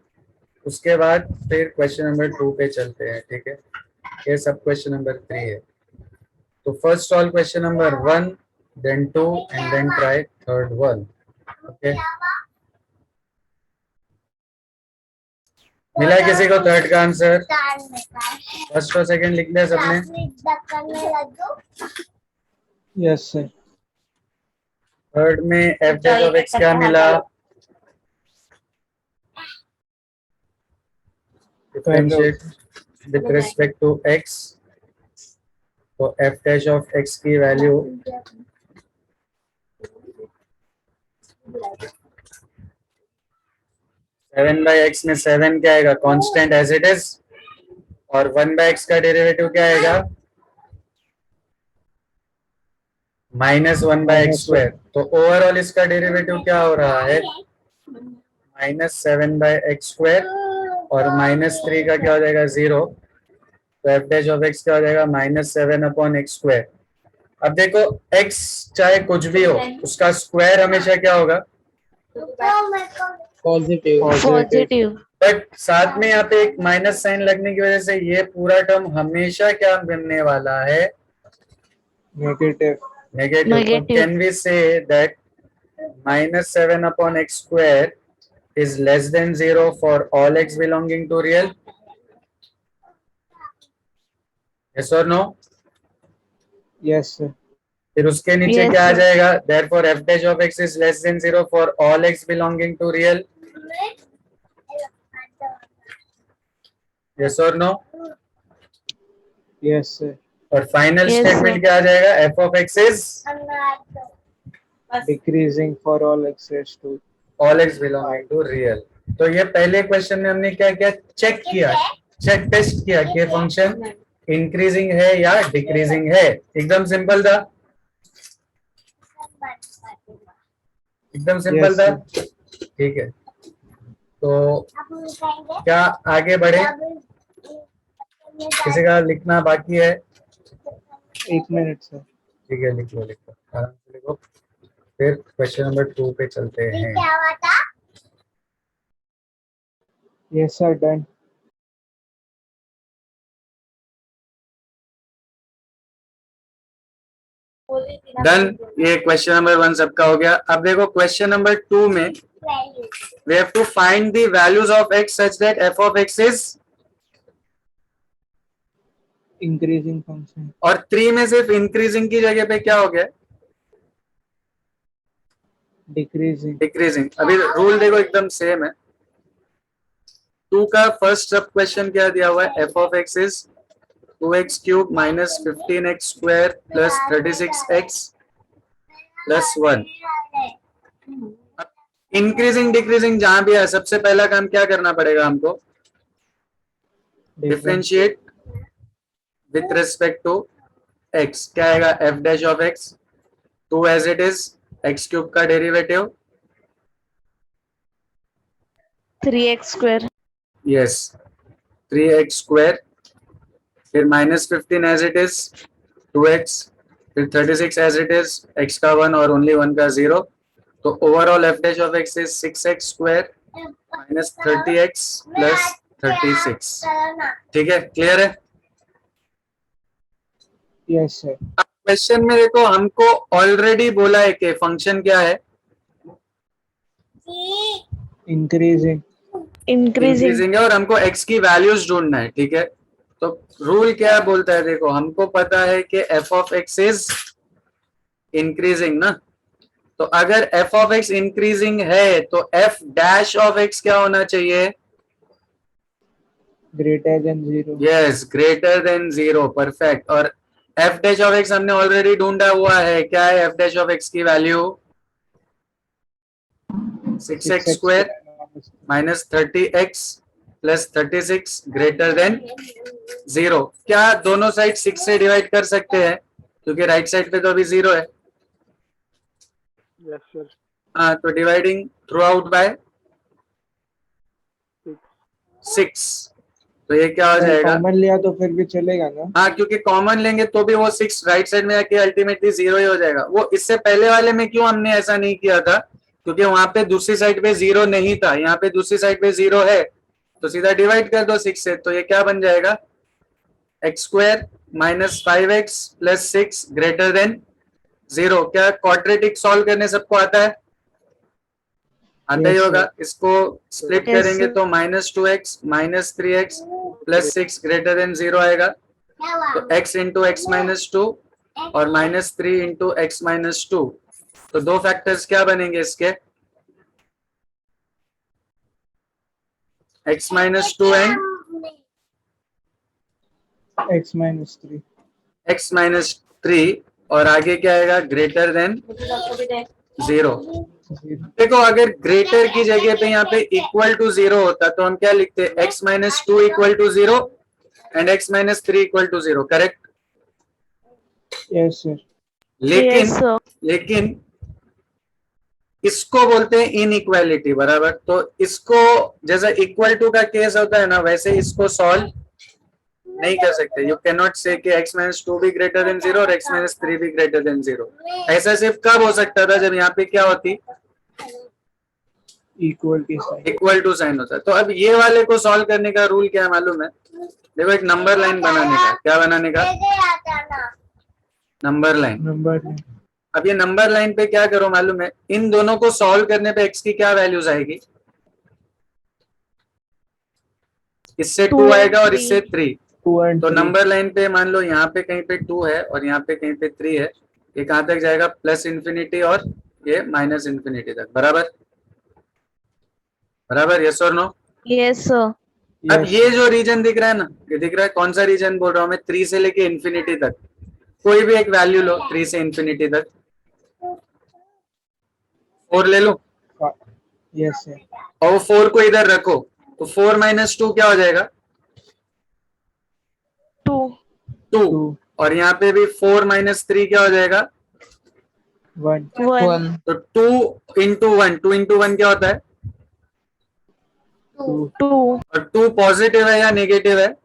उसके बाद फिर क्वेश्चन नंबर 2 पे चलते हैं, ठीक है? ये सब क्वेश्चन नंबर 3 है। तो first solve question number 1, then 2 and then try third one। Okay, मिला किसी को थर्ड का आंसर? फर्स्ट और सेकंड लिख लिया सबने? Yes, sir. थर्ड में f dash of x क्या मिला? Differentiate with respect to x, तो f डैश ऑफ x की वैल्यू 7/x में 7 क्या आएगा, कांस्टेंट एज इट इज, और 1/x का डेरिवेटिव क्या आएगा, -1/x²। तो ओवरऑल इसका डेरिवेटिव क्या हो रहा है, -7/x² और -3 का क्या हो जाएगा 0, तो f डैश ऑफ x क्या हो जाएगा -7/x²। अब देखो x चाहे कुछ भी हो, उसका स्क्वायर हमेशा क्या होगा, पॉजिटिव। पॉजिटिव। बट साथ में यहाँ पे एक माइनस साइन लगने की वजह से ये पूरा टर्म हमेशा क्या बनने वाला है, नेगेटिव। नेगेटिव। तो Negative. Can we say that -7/x² is less than 0 for all x belonging to real? Yes or no? Yes sir. फिर उसके नीचे Yes, क्या आ sir. जाएगा, therefore f dash of x is less than 0 for all x belonging to real? Yes or no? Yes sir. और फाइनल Yes, स्टेटमेंट sir. क्या आ जाएगा, f of x is decreasing for all x's to. all x belonging to real। तो ये पहले क्वेश्चन में हमने क्या किया, चेक किया, टेस्ट किया कि फंक्शन इंक्रीजिंग है या डिक्रीजिंग है। एकदम सिंपल था, एकदम सिंपल Yes, था, ठीक है। तो क्या आगे बढ़े, किसी का लिखना बाकी है, 1 मिनट सर। ठीक है लिख लो, आराम से लिखो, फिर क्वेश्चन नंबर 2 पे चलते हैं। Yes sir, done. डन, ये क्वेश्चन नंबर 1 सबका हो गया। अब देखो क्वेश्चन नंबर 2 में we have to find the values of x such that f of x is, increasing function. और 3 में सिर्फ इंक्रीजिंग की जगह पे क्या हो गया, डिक्रीजिंग। डिक्रीजिंग। अभी रूल देखो एकदम सेम है। 2 का फर्स्ट सब क्वेश्चन क्या दिया हुआ है, f of x is 2x³ minus 15x² plus 36x plus 1। Increasing decreasing जहां भी है, सबसे पहला काम क्या करना पड़ेगा हमको, differentiate with respect to x। क्या आएगा, f dash of x 2 as it is, x³ का डेरिवेटिव 3x²। यस 3x², फिर -15 एज इट इज 2x, फिर 36 एज इट इज, x का 1 और ओनली 1 का 0। तो overall f dash of x is 6x² minus 30x plus 36। ठीक है, क्लियर है। Yes sir. क्वेश्चन में देखो हमको ऑलरेडी बोला है कि फंक्शन क्या है, इंक्रीजिंग। इंक्रीजिंग। इंक्रीजिंग है, और हमको x की वैल्यूज ढूंढना है, ठीक है। तो रूल क्या बोलता है, देखो हमको पता है कि f of x is increasing ना, तो अगर f of x इंक्रीजिंग है तो f डैश ऑफ x क्या होना चाहिए, greater than 0। Yes greater than 0, perfect. और f डैश ऑफ x हमने ऑलरेडी ढूंढा हुआ है, क्या है f डैश ऑफ x की value 6x² minus 30x plus 36 greater than 0। क्या दोनों साइड 6 से डिवाइड कर सकते हैं, क्योंकि राइट साइड पे तो अभी 0 है। Yes sir. हाँ, तो डिवाइडिंग थ्रू आउट बाय 6, तो ये क्या हो जाएगा, कॉमन लिया तो फिर भी चलेगा ना। हाँ क्योंकि कॉमन लेंगे तो भी वो 6 राइट साइड में आके अल्टीमेटली 0 ही हो जाएगा। वो इससे पहले वाले में क्यों हमने ऐसा नहीं किया था, क्योंकि वहां पे दूसरी साइड पे 0 नहीं था, यहाँ पे दूसरी साइड पे 0 है, तो सीधा डिवाइड कर दो 6 से। तो ये क्या बन जाएगा, x² minus 5x plus 6 greater than 0। क्या क्वाड्रेटिक सॉल्व करने सबको आता है, आता ही Yes, होगा। इसको स्प्लिट Yes, करेंगे sir. तो -2x minus 3x plus 6 greater than 0 आएगा। तो x इंटू x माइनस 2 और -3 इंटू x माइनस 2, तो दो फैक्टर्स क्या बनेंगे इसके, x minus 2 and x minus 3. x minus 3 और आगे क्या आएगा ग्रेटर देन मुझे सबको भी दे 0। 0. देखो अगर ग्रेटर की जगह पे यहाँ पे इक्वल टू 0 होता तो हम क्या लिखते x minus 2 equal to 0 and x minus 3 equal to 0, correct. Yes, sir. लेकिन Yes, sir. लेकिन इसको बोलते हैं इनइक्वालिटी, बराबर। तो इसको जैसा इक्वल टू का केस होता है ना, वैसे इसको सॉल्व नहीं कर सकते। यू कैन नॉट से कि x माइनस 2 भी ग्रेटर देन 0 और x माइनस 3 भी ग्रेटर देन 0। ऐसा सिर्फ कब हो सकता था, जब यहाँ पे क्या होती, Equal की sign. इक्वल टू साइन होता है। तो अब ये वाले को सॉल्व करने का रूल क्या है मालूम है? देखो एक नंबर लाइन बनाने का, क्या बनाने का, नंबर लाइन। Number. अब ये नंबर लाइन पे क्या करो मालूम है, इन दोनों को सॉल्व करने पे x की क्या वैल्यूज आएगी, इससे 2 2 आएगा और and इससे 3। 2 and तो 3. नंबर लाइन पे मान लो यहाँ पे कहीं पे 2 है और यहाँ पे कहीं पे 3 है, ये कहाँ तक जाएगा, प्लस इन्फिनिटी और ये माइनस इन्फिनिटी तक, बराबर बराबर, यस और नो। Yes, sir. अब Yes. ये जो रीजन दिख रहा है ना, ये दिख रहा है, कौन सा रीजन बोल रहा हूँ मैं, 3 से लेके इन्फिनिटी तक, कोई भी एक वैल्यू लो 3 से इन्फिनिटी तक। 4 ले लो Yes, sir. और वो 4 को इधर रखो, तो 4 माइनस 2 क्या हो जाएगा, 2. 2। 2. और यहाँ पे भी 4 माइनस 3 क्या हो जाएगा, 1. 1. तो 2 इंटू 1, 2 इंटू 1 क्या होता है, 2. 2. और 2 पॉजिटिव है या नेगेटिव है,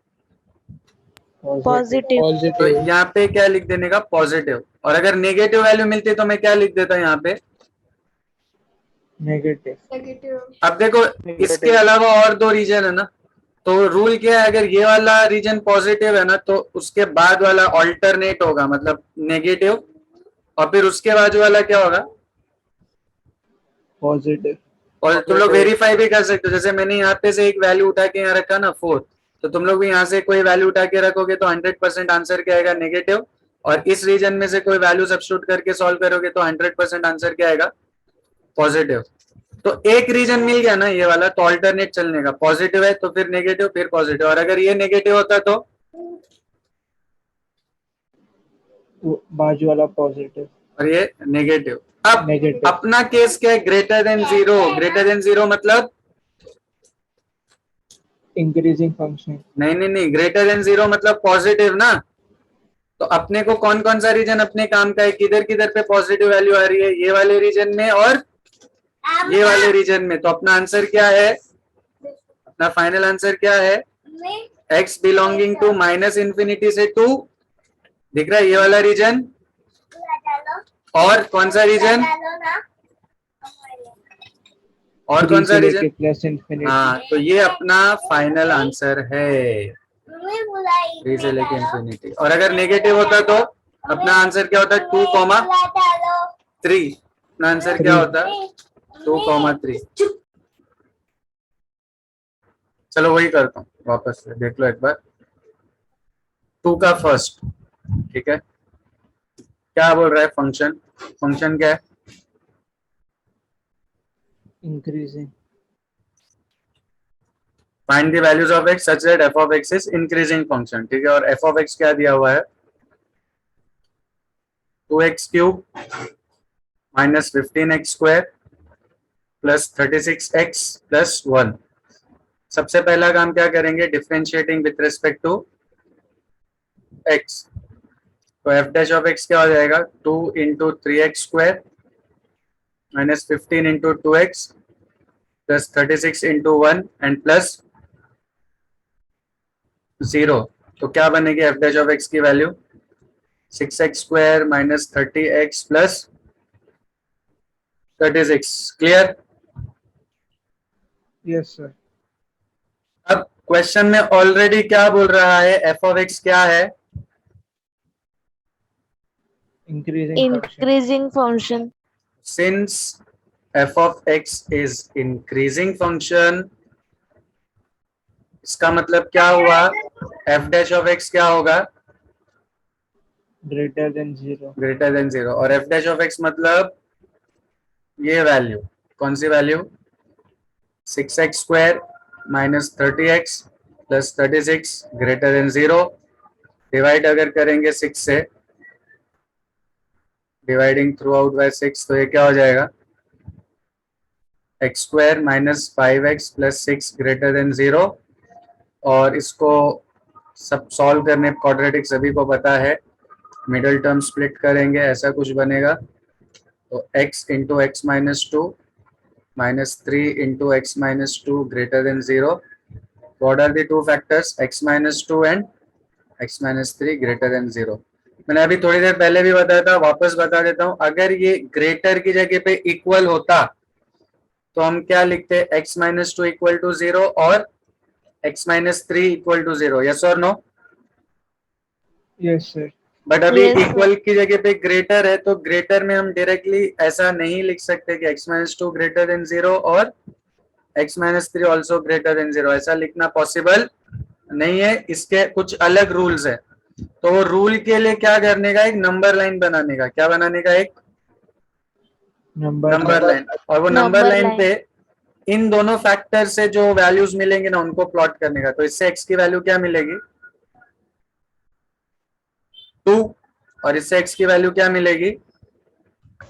Positive. तो यहाँ पे क्या लिख देने का, पॉजिटिव। और अगर नेगेटिव वैल्यू मिलती तो मैं क्या लिख देता यहाँ पे, Negative. अब देखो इसके अलावा और 2 रीजन है ना, तो रूल क्या है, अगर ये वाला रीजन पॉजिटिव है ना तो उसके बाद वाला ऑल्टरनेट होगा, मतलब नेगेटिव, और फिर उसके बाद वाला क्या होगा, Positive. और तुम लोग वेरीफाई भी कर सकते हो। जैसे मैंने यहाँ पे से एक वैल्यू उठा के यहाँ रखा ना 4, तो तुम लोग भी यहाँ से कोई वैल्यू उठा के रखोगे तो 100% आंसर क्या आएगा, नेगेटिव। और इस रीजन में से कोई वैल्यू सब्स्टिट्यूट करके सॉल्व करोगे तो 100% आंसर क्या आएगा, पॉजिटिव। तो एक रीजन मिल गया ना ये वाला, तो ऑल्टरनेट चलने का, पॉजिटिव है तो फिर नेगेटिव फिर पॉजिटिव, और अगर ये नेगेटिव होता तो बाजू वाला positive. और ये नेगेटिव। अब Negative. अपना केस क्या है, ग्रेटर देन 0। ग्रेटर देन 0 मतलब Increasing function. नहीं, ग्रेटर देन 0 मतलब पॉजिटिव ना। तो अपने को कौन कौन सा रीजन अपने काम का है, किधर किधर पे पॉजिटिव वैल्यू आ रही है, ये वाले रीजन में और ये वाले रीजन में। तो अपना आंसर क्या है, अपना फाइनल आंसर क्या है, x belonging to minus infinity से 2, दिख रहा है ये वाला रीजन, और कौन सा रीजन, और कौन सा रीजन, प्लस इन्फिनिटी. हाँ, तो ये अपना फाइनल आंसर है, 3 से लेके इन्फिनिटी। और अगर नेगेटिव होता तो अपना आंसर क्या होता है, 2,3। अपना आंसर क्या होता है, 2,3। चलो वही करता हूँ, वापस से देख लो एक बार, 2 का फर्स्ट, ठीक है, क्या बोल रहा है फंक्शन, फंक्शन क्या है, Increasing. Find the values of x such that f of x is increasing function, ठीक है। और f of x क्या दिया हुआ है, 2x cube minus 15x square plus 36x plus 1। सबसे पहला काम क्या करेंगे, differentiating with respect to x। तो f डैश ऑफ x क्या हो जाएगा, 2 into 3x square minus 15 into 2x plus 36 into 1 and plus 0। तो क्या बनेगी f डैश ऑफ x की वैल्यू, 6x square minus 30x plus 36। Clear. Yes, sir. अब क्वेश्चन में ऑलरेडी क्या बोल रहा है, f ऑफ x क्या है, Increasing function. Increasing function. since f of x is increasing function, इसका मतलब क्या हुआ, f डैश ऑफ x क्या होगा, Greater than 0. Greater than 0। और f डैश ऑफ x मतलब ये वैल्यू, कौन सी value, 6x square minus 30x plus 36 greater than 0। Divide अगर करेंगे 6 से, डिवाइडिंग थ्रू आउट बाय 6, तो ये क्या हो जाएगा, x square minus 5x plus 6 greater than 0। और इसको सब सॉल्व करने, क्वाड्रेटिक सभी को पता है, मिडल टर्म स्प्लिट करेंगे, ऐसा कुछ बनेगा। तो x into x minus two minus 3 into x minus two greater than 0। What are the two factors, x minus two and x minus 3 greater than 0। मैंने अभी थोड़ी देर पहले भी बताया था, वापस बता देता हूं, अगर ये ग्रेटर की जगह पे इक्वल होता तो हम क्या लिखते, x minus two equal to 0 और x minus 3 equal to 0, yes और नो। Yes sir. बट अभी Yes, sir. इक्वल की जगह पे ग्रेटर है, तो ग्रेटर में हम डायरेक्टली ऐसा नहीं लिख सकते कि x minus two greater than 0 और x minus 3 also greater than 0, ऐसा लिखना पॉसिबल नहीं है। इसके कुछ अलग रूल्स है। तो वो रूल के लिए क्या करने का, एक नंबर लाइन बनाने का, क्या बनाने का, एक नंबर लाइन। और वो नंबर Number लाइन line. पे इन दोनों फैक्टर से जो वैल्यूज मिलेंगे ना, उनको प्लॉट करने का। तो इससे x की वैल्यू क्या मिलेगी, 2, और इससे x की वैल्यू क्या मिलेगी,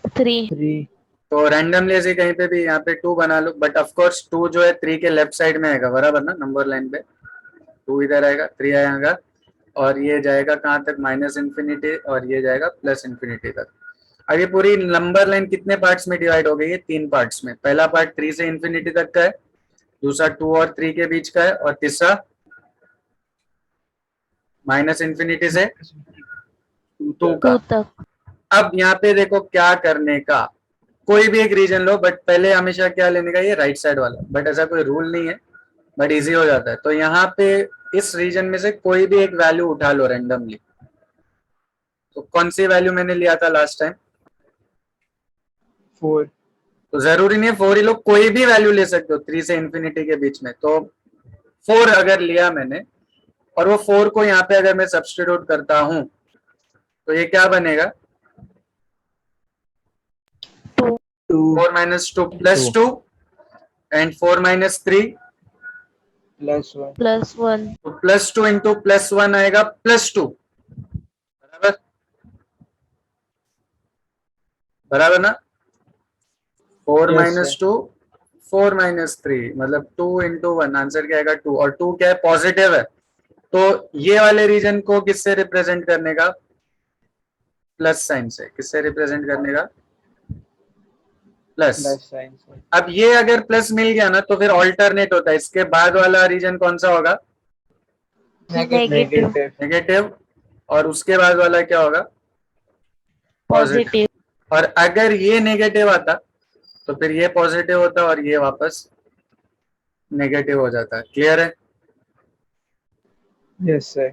3. 3। तो रैंडमली ऐसे कहीं पे भी यहाँ पे 2 बना लो, बट ऑफ कोर्स 2 जो है 3 के लेफ्ट साइड में आएगा, बराबर ना, नंबर लाइन पे 2 इधर आएगा, 3 आएगा, और ये जाएगा कहाँ तक, माइनस इन्फिनिटी, और ये जाएगा प्लस इन्फिनिटी तक। अब ये पूरी नंबर लाइन कितने पार्ट्स में डिवाइड हो गई है, 3 पार्ट्स में। पहला पार्ट 3 से इन्फिनिटी तक का है, दूसरा 2 और 3 के बीच का है, और तीसरा माइनस इन्फिनिटी से 2 का। 2 तक. अब यहाँ पे देखो क्या करने का, कोई भी एक रीजन लो, बट पहले हमेशा क्या लेने का, ये राइट साइड वाला, बट ऐसा कोई रूल नहीं है, बट इजी हो जाता है। तो यहाँ पे इस रीजन में से कोई भी एक वैल्यू उठा लो रैंडमली। तो कौन सी वैल्यू मैंने लिया था लास्ट टाइम, 4। तो जरूरी नहीं है 4 ही लो, कोई भी वैल्यू ले सकते हो 3 से इन्फिनिटी के बीच में। तो 4 अगर लिया मैंने, और वो 4 को यहाँ पे अगर मैं सब्स्टिट्यूट करता हूं, तो ये क्या बनेगा, 2. 4 minus 2 plus 2 and 4 minus 3 plus 1। Plus 1. तो प्लस 2 इंटू प्लस 1 आएगा प्लस 2, बराबर, बराबर ना। 4 Yes, माइनस sir. 2 4 माइनस 3 मतलब 2 इंटू 1, आंसर क्या आएगा 2, और 2 क्या है, पॉजिटिव है। तो ये वाले रीजन को किससे रिप्रेजेंट करने का, प्लस साइन से। किससे रिप्रेजेंट करने का, प्लस। प्लस साइन से। अब ये अगर प्लस मिल गया ना, तो फिर ऑल्टरनेट होता है, इसके बाद वाला रीजन कौन सा होगा, Negative. नेगेटिव, और उसके बाद वाला क्या होगा, पॉजिटिव। Positive. और अगर ये नेगेटिव आता तो फिर ये पॉजिटिव होता और ये वापस नेगेटिव हो जाता है। क्लियर है। Yes sir.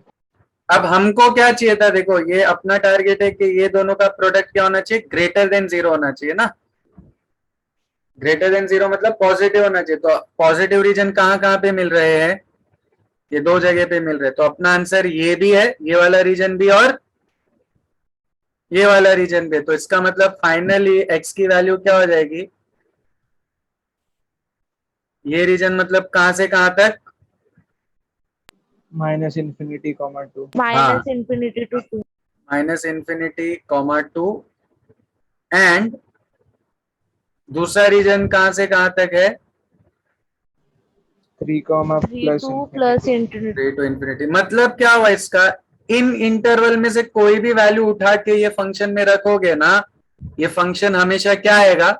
अब हमको क्या चाहिए था, देखो ये अपना टारगेट है कि ये दोनों का प्रोडक्ट क्या होना चाहिए, ग्रेटर देन 0 होना चाहिए ना। ग्रेटर देन 0 मतलब पॉजिटिव होना चाहिए। तो पॉजिटिव रीजन कहाँ कहाँ पे मिल रहे हैं, ये 2 जगह पे मिल रहे हैं। तो अपना आंसर ये भी है, ये वाला रीजन भी और ये वाला रीजन भी। तो इसका मतलब फाइनली x की वैल्यू क्या हो जाएगी, ये रीजन मतलब कहां से कहां तक, minus infinity comma 2। Minus infinity to 2. Minus infinity comma 2, and दूसरा रीजन कहां से कहां तक है, 3 comma 3 plus to plus infinity. 3 to infinity. मतलब क्या हुआ इसका, इन इंटरवल में से कोई भी वैल्यू उठा के ये फंक्शन में रखोगे ना, ये फंक्शन हमेशा क्या आएगा,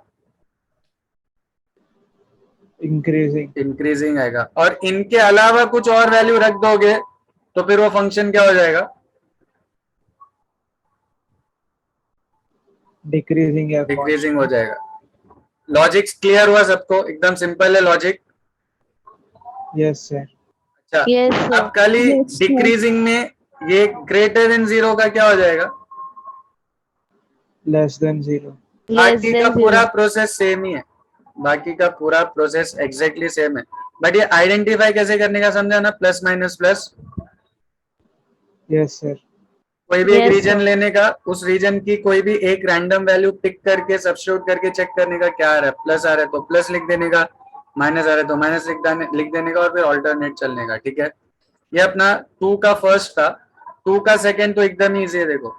इंक्रीजिंग आएगा। और इनके अलावा कुछ और वैल्यू रख दोगे तो फिर वो फंक्शन क्या हो जाएगा, डिक्रीजिंग हो जाएगा। लॉजिक क्लियर हुआ सबको, एकदम सिंपल है लॉजिक। Yes sir. अच्छा Yes, sir. अब खाली डिक्रीजिंग में ये ग्रेटर देन 0 का क्या हो जाएगा, लेस देन 0। Less बाकी का than पूरा 0. प्रोसेस सेम ही है, बाकी का पूरा प्रोसेस एग्जैक्टली सेम है। बट ये आइडेंटिफाई कैसे करने का समझा ना, plus minus plus. Yes sir. कोई भी एक Yes, रीजन sir. लेने का, उस रीजन की कोई भी एक रैंडम वैल्यू पिक करके सब्स्टिट्यूट करके चेक करने का, क्या आ रहा है, प्लस आ रहा है तो प्लस लिख देने का, माइनस आ रहा है तो माइनस लिख देने का, और फिर ऑल्टरनेट चलने का। ठीक है, ये अपना 2 का फर्स्ट था। 2 का सेकेंड तो एकदम इजी है, देखो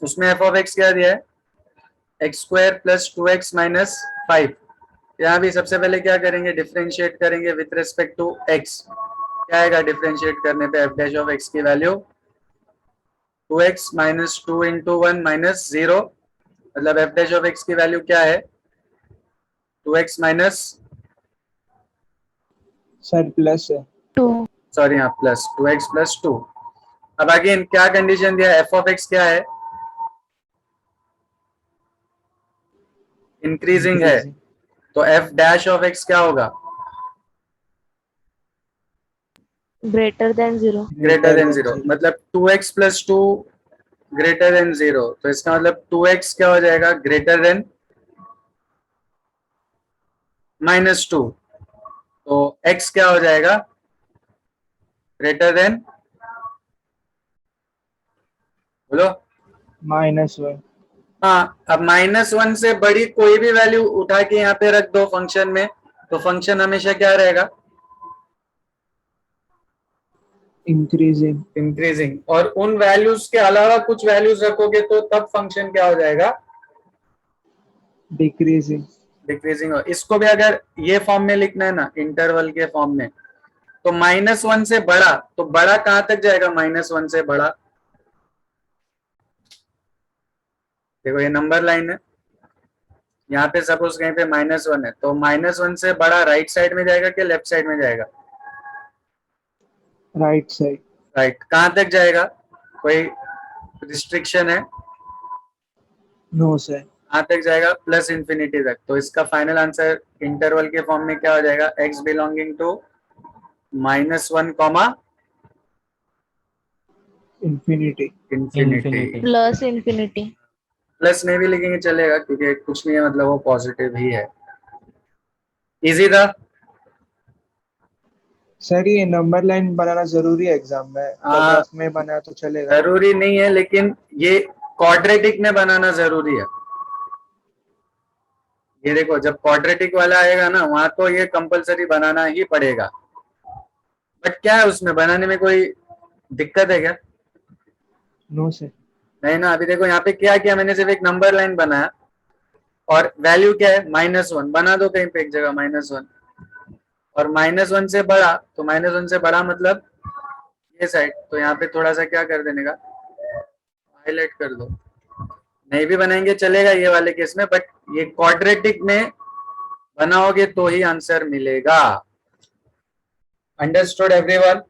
उसमें एफ ऑफ एक्स क्या दिया है, x square plus 2x minus 5। यहाँ भी सबसे पहले क्या करेंगे, डिफरेंशिएट करेंगे विथ रिस्पेक्ट टू x। क्या आएगा डिफरेंशिएट करने पे, एफ डैश ऑफ x की value 2x minus 2 into 1 minus 0, मतलब एफ डैश ऑफ x की वैल्यू क्या है 2x माइनस, सर प्लस है। 2. सॉरी यहाँ प्लस 2x प्लस 2। अब अगेन क्या कंडीशन दिया, एफ ऑफ एक्स क्या है, इंक्रीजिंग है, तो एफ डैश ऑफ एक्स क्या होगा, Greater than 0. ग्रेटर देन 0, मतलब 2x प्लस 2 ग्रेटर देन 0, तो इसका मतलब 2x क्या हो जाएगा ग्रेटर देन माइनस 2, तो x क्या हो जाएगा ग्रेटर देन, बोलो। -1। हाँ, अब -1 से बड़ी कोई भी वैल्यू उठा के यहाँ पे रख दो फंक्शन में, तो फंक्शन हमेशा क्या रहेगा, इंक्रीजिंग। इंक्रीजिंग। और उन वैल्यूज के अलावा कुछ वैल्यूज रखोगे तो तब फंक्शन क्या हो जाएगा, डिक्रीजिंग। डिक्रीजिंग। इसको भी अगर ये फॉर्म में लिखना है ना, इंटरवल के फॉर्म में, तो -1 से बड़ा, तो बड़ा कहां तक जाएगा, -1 से बड़ा, देखो ये नंबर लाइन है, यहाँ पे सपोज कहीं पे -1 है, तो -1 से बड़ा राइट साइड में जाएगा कि लेफ्ट साइड में जाएगा, राइट साइड। राइट। कहां तक जाएगा, कोई रिस्ट्रिक्शन है, नो सर। कहां तक जाएगा, प्लस इंफिनिटी तक। तो इसका फाइनल आंसर इंटरवल के फॉर्म में क्या हो जाएगा, x belonging to -1 comma infinity. Infinity. Plus infinity. Plus नहीं भी लिखेंगे चलेगा, क्योंकि कुछ नहीं है, मतलब वो पॉजिटिव ही है। इजी था। सर ये नंबर लाइन बनाना जरूरी है एग्जाम में, हाँ। रफ में बना तो चलेगा। जरूरी नहीं है, लेकिन ये क्वाड्रेटिक में बनाना जरूरी है। ये देखो जब क्वाड्रेटिक वाला आएगा ना, वहां तो ये कंपलसरी बनाना ही पड़ेगा। बट क्या है उसमें बनाने में कोई दिक्कत है क्या, नो सर। नहीं ना। अभी देखो यहाँ पे क्या किया मैंने, सिर्फ एक नंबर लाइन बनाया और वैल्यू क्या है -1, बना दो कहीं पे एक जगह -1, और -1 से बड़ा, तो -1 से बड़ा मतलब ये साइड, तो यहाँ पे थोड़ा सा क्या कर देने का, हाईलाइट कर दो। नहीं भी बनाएंगे चलेगा ये वाले केस में, बट ये क्वाड्रेटिक में बनाओगे तो ही आंसर मिलेगा। Understood everyone?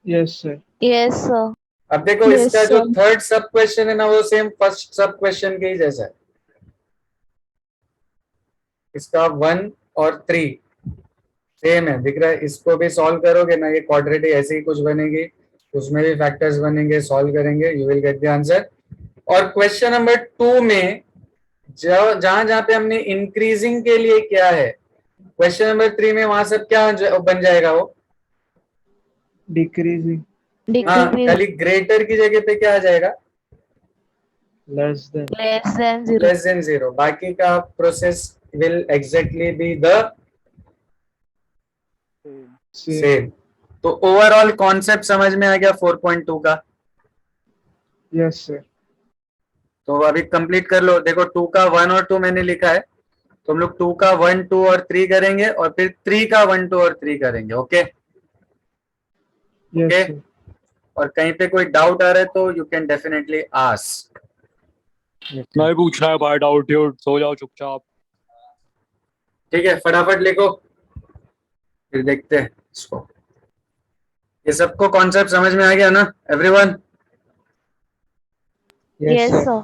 Yes sir. Yes, sir. अब देखो Yes, इसका जो sir. थर्ड सब क्वेश्चन है ना, वो सेम फर्स्ट सब क्वेश्चन के ही जैसा है। इसका 1 और 3 सेम है, दिख रहा है। इसको भी सॉल्व करोगे ना, ये क्वाड्रेटिक ऐसे ही कुछ बनेगी, उसमें भी फैक्टर्स बनेंगे, सॉल्व करेंगे, you will get the answer. और क्वेश्चन नंबर 2 में जहां जहां पे हमने इंक्रीजिंग के लिए क्या है, क्वेश्चन नंबर 3 में वहां सब क्या बन जाएगा, वो डिक्रीजिंग। हाँ, Decrease. खाली ग्रेटर की जगह पे क्या आ जाएगा, less than. Less than 0. Less than 0। बाकी का process will exactly be the same. तो ओवरऑल कॉन्सेप्ट समझ में आ गया 4.2 का। Yes sir. तो अभी कंप्लीट कर लो। देखो 2 का 1 और 2 मैंने लिखा है, तो हम लोग 2 का 1, 2 और 3 करेंगे, और फिर 3 का 1, 2 और 3 करेंगे। Okay yes Okay. सर। और कहीं पे कोई डाउट आ रहा है तो यू कैन डेफिनेटली आस्क। नहीं पूछना है भाई डाउट, सो जाओ चुपचाप। ठीक है, फटाफट लिखो, फिर देखते हैं इसको। ये सबको कॉन्सेप्ट समझ में आ गया ना एवरीवन? Yes, sir.